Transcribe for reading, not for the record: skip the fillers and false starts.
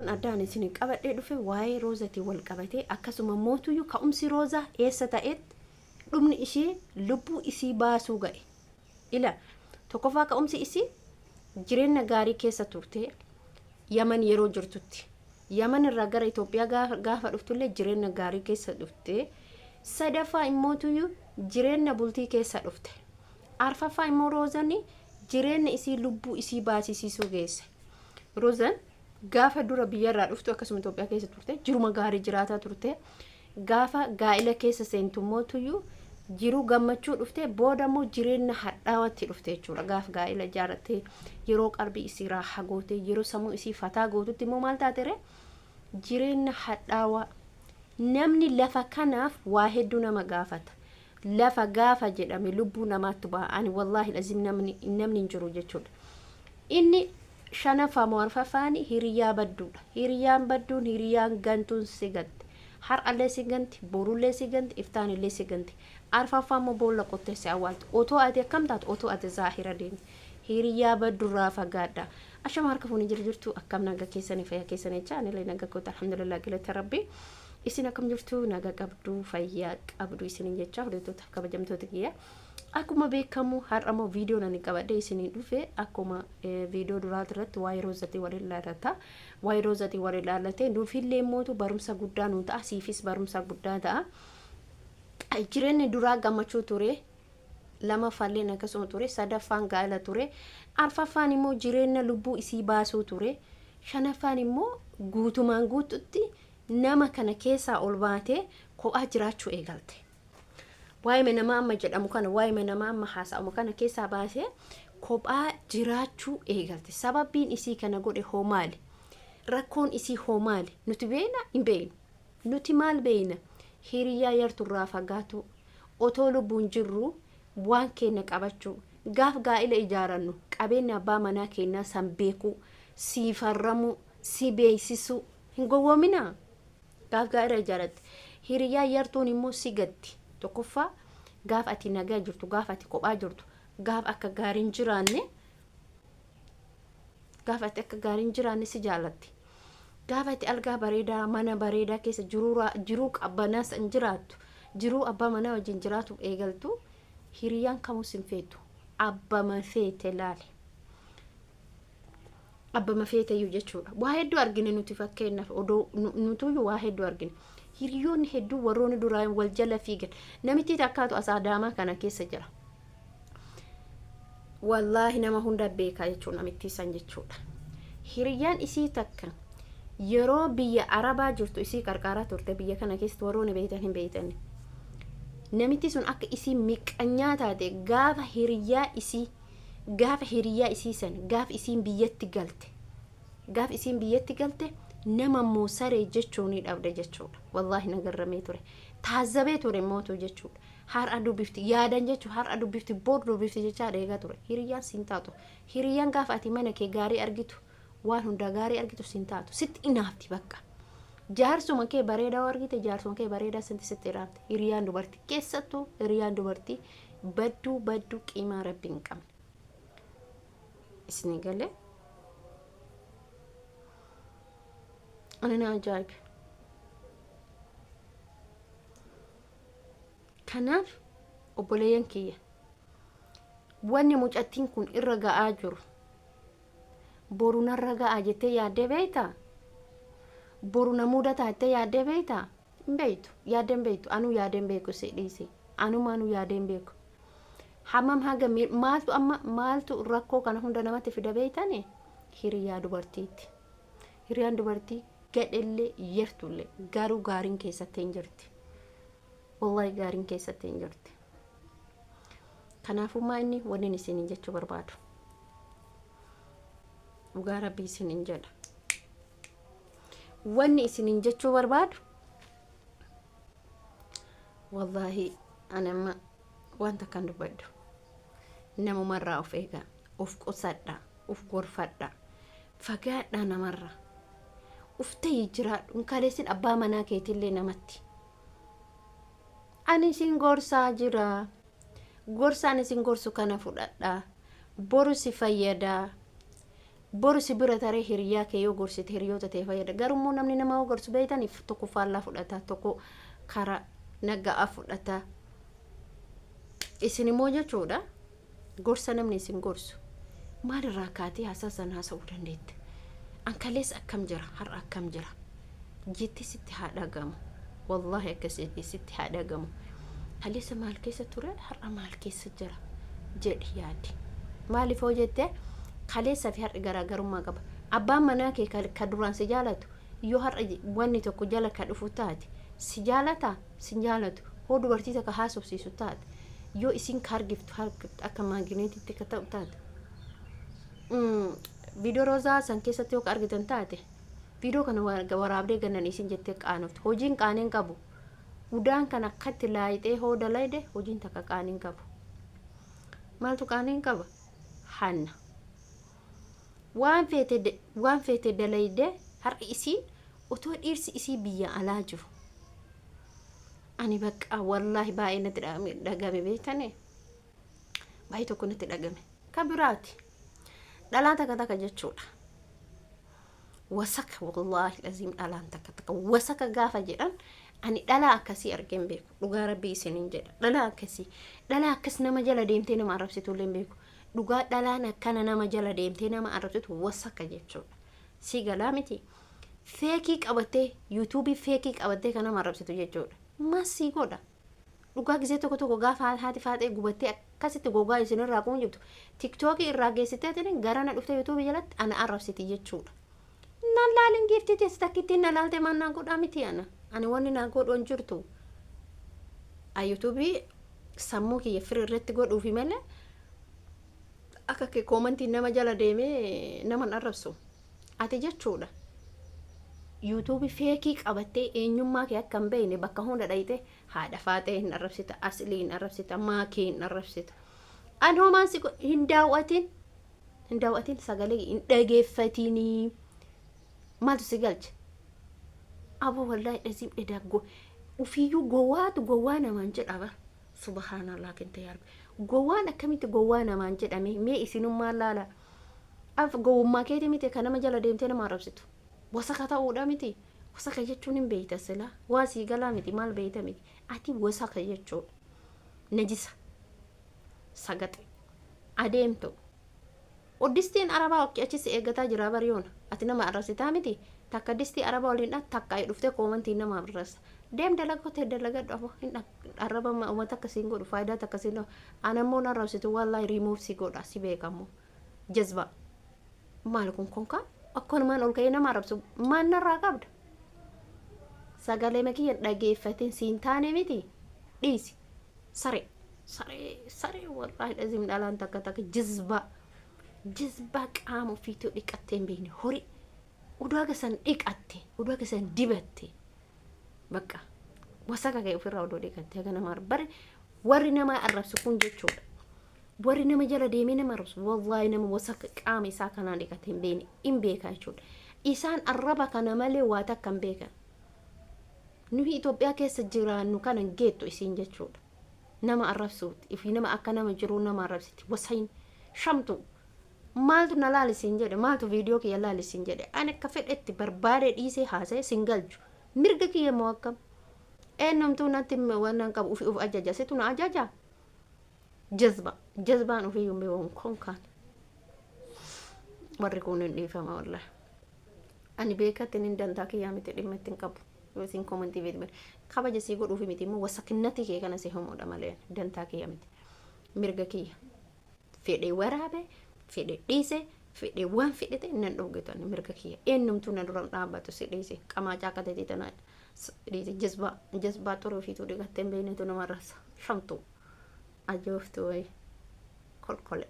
Addaan isin qabadhee dhufe waa'ee roozati wal qabatee akkasuma mootuyyuu ka'umsi roozaa eessa ta'etti dhumni ishee lubbuu isii baasuu ga'e. Ila tokkoffaa ka'umsi isii jireenya gaarii keessa turte Yaman yeroo jirtutti. Yaman irraa gara Itoophiyaa gaafa dhuftullee jireenya gaarii keessa dhufte. Sadaffaa immootuyyuu jireenya bultii keessa dhufte. Arfaffaa immoo roozani jireenya isii lubbuu isii baasisiisuu geesse. Roozan gaafa dura biyyarraa dhuftu akkasuma Itoophiyaa keessa turte jiruma gaarii jiraataa turte. Gaafa gaa'ila keessa seentummootuyyuu jiru gammachuu dhufte boodammoo jireenya hadhaawatti dhufte jechuudha. Gaafa gaa'ila ijaarratte yeroo qalbii isii raaha goote yeroo sammuu isii fataa gootutti immoo maal taatere jireenya hadhaawaa. Namni lafa kanaaf waa hedduu nama gaafata. Lafa gaafa jedhame lubbuu namaatti ba'a. Ani wallaahi lazim namni hin jiru jechuudha. Inni shanaffaa moo arfaffaani hiriyaa badduudha. Hiriyaan badduun hiriyaan gantuun si ganti. Har'allee si ganti, borullee si ganti, iftaanillee si ganti. Arfaffaa moo boolla qottee si awwaalti. Otoo ati akkam taatu otoo ati zaahira deemti. Hiriyaa baddurraa fagaadha. Ashama harka fuuni jirtu akkam naga keessanii fayyaa keessanii jechaa anillee naga koota alhamdulillah galata rabbii. Isin akkam jirtu naga qabdu fayyaa qabdu isinin jecha hordoftoota kabajamtoota kiyya. Akkuma beekamu har'amoo viidiyoo nani qabadhe isinin dhufe akkuma viidiyoo duraa irratti waa'ee roozati waliin laallata. Waa'ee roozati waliin laallate nuufillee mootu barumsa guddaa nu ta'a siifis barumsa guddaa ta'a. Jireenyi duraa gammachuu ture. Lama falleen akkasuma ture. Sadaffaan gaa'ela ture. Arfaffaan immoo jireenya lubbuu isii baasuu ture. Shanaffaan immoo guutumaan guututti nama kana keessaa ol baatee kophaa jiraachuu eegalte. Waa'ee nama amma jedhamu kana waa'ee nama amma haasa'amu kana keessaa baasee kophaa jiraachuu eegalte. Sababbiin isii kana godhe hoo maali? Rakkoon isii hoo maali? Nuti beena hin beeynu. Nuti maal beeyna? Hiriyaa yarturraa fagaatu otoo lubbuun jirru waan keenya qabachuu gaaf gaa'ila ijaarannu qabeenya abbaa manaa keenyaa san beekuu si farramuu si beeksisuu hin gowwoominaa. Gaaf gaa'ila ijaaratte hiriyaa yartuun immoo si gatti. Tokkoffaa gaaf ati nagaa jirtu gaaf ati kophaa jirtu gaaf akka gaariin jiraanne si jaalatti. Gaaf ati algaa bareedaa mana bareedaa keessa jiruu qabbanaa san jiraattu jiruu abbaa manaa wajjin jiraatu eegaltu hiriyaan kamus hin feetu. Abbama feete laale. Abbama feeteyyuu jechuudha. Waa hedduu argine nuti fakkeenyaaf odoo nutuyyuu waa hedduu argine. Hiriyoonni hedduu warroonni duraan wal jala fiigan namitti takkaatu asaadaamaa kana keessa jira. Wallaahi nama hunda beekaa jechuudha namitti san jechuudha. Hiriyaan isii takka yeroo biyya Arabaa jirtu isii qarqaaraa turte biyya kana keessatti warroonni beeytan hin beeytan. Namitti sun akka isii miqanyaa taate gaafa hiriyaa isii san gaaf isiin biyyatti galte. Gaaf isiin biyyatti galte nama moosaree jechuun dhabde jechuudha. Wallaahi nagarramee ture. Taazabee ture mootuu jechuudha. Har'a dubbifti yaadan jechuudha. Har'a dubbifti boor dubbifti jechaa dheegaa ture. Hiriyaan siin taatu. Hiriyaan gaafa ati mana kee gaarii argitu waan hunda gaarii argitu siin taatu. Sitti inaafti bakka. Jaarsuma kee bareedaa argite jaarsuma kee bareedaa sitti iraafte. Hiriyaan dubartii keessattuu hiriyaan dubartii badduu qiimaa rabbi hin qabne. Isni galee. Ana ajaa'iba. Kanaaf obboleeyyan kiyya wanni mucattiin kun irra ga'aa jiru boru narra ga'aa jettee yaaddee beeytaa? Boru na mudataa jettee yaaddee beeytaa? Hin beeytu. Yaaddeen beeytu. Anuu yaaddeen beeku si dhiise. Anumaanuu yaaddeen beeku. Hammam haga maaltu rakkoo kana hunda namatti fida beeytane? Hiriyaa dubartiiti. Hiriyaan dubartii gadhellee yertullee garuu gaariin keessatti hin jirti. Wallahi gaariin keessatti hin jirti. Kanaafummaa inni wanni isiniin jechuu barbaadu. Dhugaa rabbii isiniin jedha. Wanni isiniin jechuu barbaadu wallahi anamma wanta kan dubbaddu namumarraa of eegaa of qusadhaa of gorfadhaa fagaadhaa namarraa of ta'ii jiraadhu kaleessin abbaa manaa keetillee namatti ani isin gorsaa jira gorsaan isin gorsu kana fudhadhaa boru si fayyadaa borsi bira taree hiriyaa kee yoo gorsite hiriyoota ta'e fayyada garummoo namni nama gorsu beeytaniif tokko faallaa fudhata tokko kara nagaa fudhata isin immoo jechuudha gorsa namni isin gorsu maalirraa kaatee hasaasan haasa'uu dandeette ankalees akkam jira har'a akkam jira jetti sitti haa dhagamu wallahi akkasitti sitti haa dhagamu haleessa maal keessa ture har'a maal keessa jira jedhi yaadi maaliif hoo jette kaleessa fi har'i garaagarummaa qaba abbaan manaa kee ka duraan si jaalatu yoo har'a wanni tokko jala ka dhufu taate si jaalata si jaalatu hoo dubartii takka haasofsiisu taate yoo isin kaargiftu akka maagineetitti ka ta'u taate video rozaa san keessatti yoo argitan taate video kana waraabdee gannan isin jettee qaanoftu hojiin qaaneen qabu udaan kan akkatti laayitee hoo dalayde hojiin takka qaaneen qabu maaltu qaaneen qaba hanna waan feete dalayde har'i isiin otoo dhiirsi isii biyya alaa jiru ani bakka wallahi baay'ee natti dhagame beektane baay'ee tokko natti dhagame kan biraati dhalaan takka jechuudha wasaka wallahi lazim dhalaan takka wasaka gaafa jedhan ani dhalaa akkasii argeen beeku dhugaa rabbii isiniin jedha dhalaa akkas nama jala deemtee nama arrabsitu illee beeku dhugaa dhalaan akkana nama jala deemtee nama arrabsitu wasaka jechuudha si galaa miti feekii qabattee yuutuubii feekii qabattee kan nama arrabsitu jechuudha masii godha dhugaa gisee tokko gaafa haati faatee gubattee akkasitti gogaa isinirraa kun jirtu tiktookii irraa geessiteetiin garana dhuftee yuutuubii jalatti ana arrabsiti jechuudha nan laalin giiftii teessa takkittiin na laalte mannaan godhaa miti ani wanni naa godhuun jirtu yuutuubii sammuu kiyya firii irratti godhuufi malee akka kee koomantiin nama jala deemee naman arrabsu ati jechuudha yuutuubii feekii qabattee eenyummaa kee akka hin beekne bakka hunda dhayite haadha faatee hin arrabsita aslii hin arrabsita maakee hin arrabsita ani homaan si hin daawwatin sagalee hin dhageeffatinii maaltu si galche abo wallahi dhasiib dhedaggo ufiyyuu gowwaa namaan jedhaba subhaanallah kente yarbi gowwaan akkamitti gowwaa namaan jedhame mee isinummaa laala af gowwummaa keeti miti kan nama jala deemtee nama arrabsitu wasaka ta'uudha miti wasaka jechuun hin beeyta sila waasii galaa miti maal beeyta miti ati wasaka jechuudha najisa sagaxe adeemtu oddistiin arabaa achis eeggataa jira bariyoona ati nama arrabsitaa miti takka distii araba waliin takka ay dhuftee koomantii nama arrabsa deem dalagootee dalagadhu abo hin araba uummata akkasiin godhu faayidaa akkasiin anammoo arrabsitu wallahi remove si godha si beekamu jazba maal kun konka akkonumaan ol ka'ee nama arrabsu maan narraa qabda sagalee makiyya dhageeffatiin siin taane miti dhiisi saree wallahi dhazim dhalaan takka jazba qaama ofiituu dhiqattee hin beekne horii udaa gasan dhiqatte udaa gasan dibatte bakka wasaka ka'e ofirraa odoo dhiqatte haga nama bare warri nama arrabsu kun jechuudha warri nama jala deemee nama arrabsu wallahi nama wasaka qaama isaa kanaan dhiqatte hin beeka jechuudha isaan arraba kana malee waa takka hin beekan nuyi Itoophiyaa keessa jiraannu kanan geettu isiin jechuudha nama arrabsuuti ifi nama akka nama jiru nama arrabsiti wasayin shamtu maaltu na laalisiin jedhe maaltu viidiyoo kiyya laalisiin jedhe ani akka fedhetti barbaade dhiisee haasa'e singalchu mirga kiyya moo akkam eenyumtuu natti waan qabu uf ajaja situ na ajaja jazbaan ofii yumbee waan konkaan warri kun hin dhiifama wallahi ani beekatti hin dantaa kiyyaa miti dhimma ittiin qabu yoo isin koomantii beektan kabaja sii godhuufi miti immoo wasakinnati kee kana si homuudha malee dantaa kiyya miti mirga kiyya fedhee waraabe fedhe dhiise fedhe waan fedhete nan dhowgetan mirga kiyya eenyumtuu na duran dhaabbatu si dhiise qamaa caaqateeti tana dhiise jazbaa xuruu fiituu dhiqattee hin beeknetu namarrasa shamtu ajooftu wayi kolkole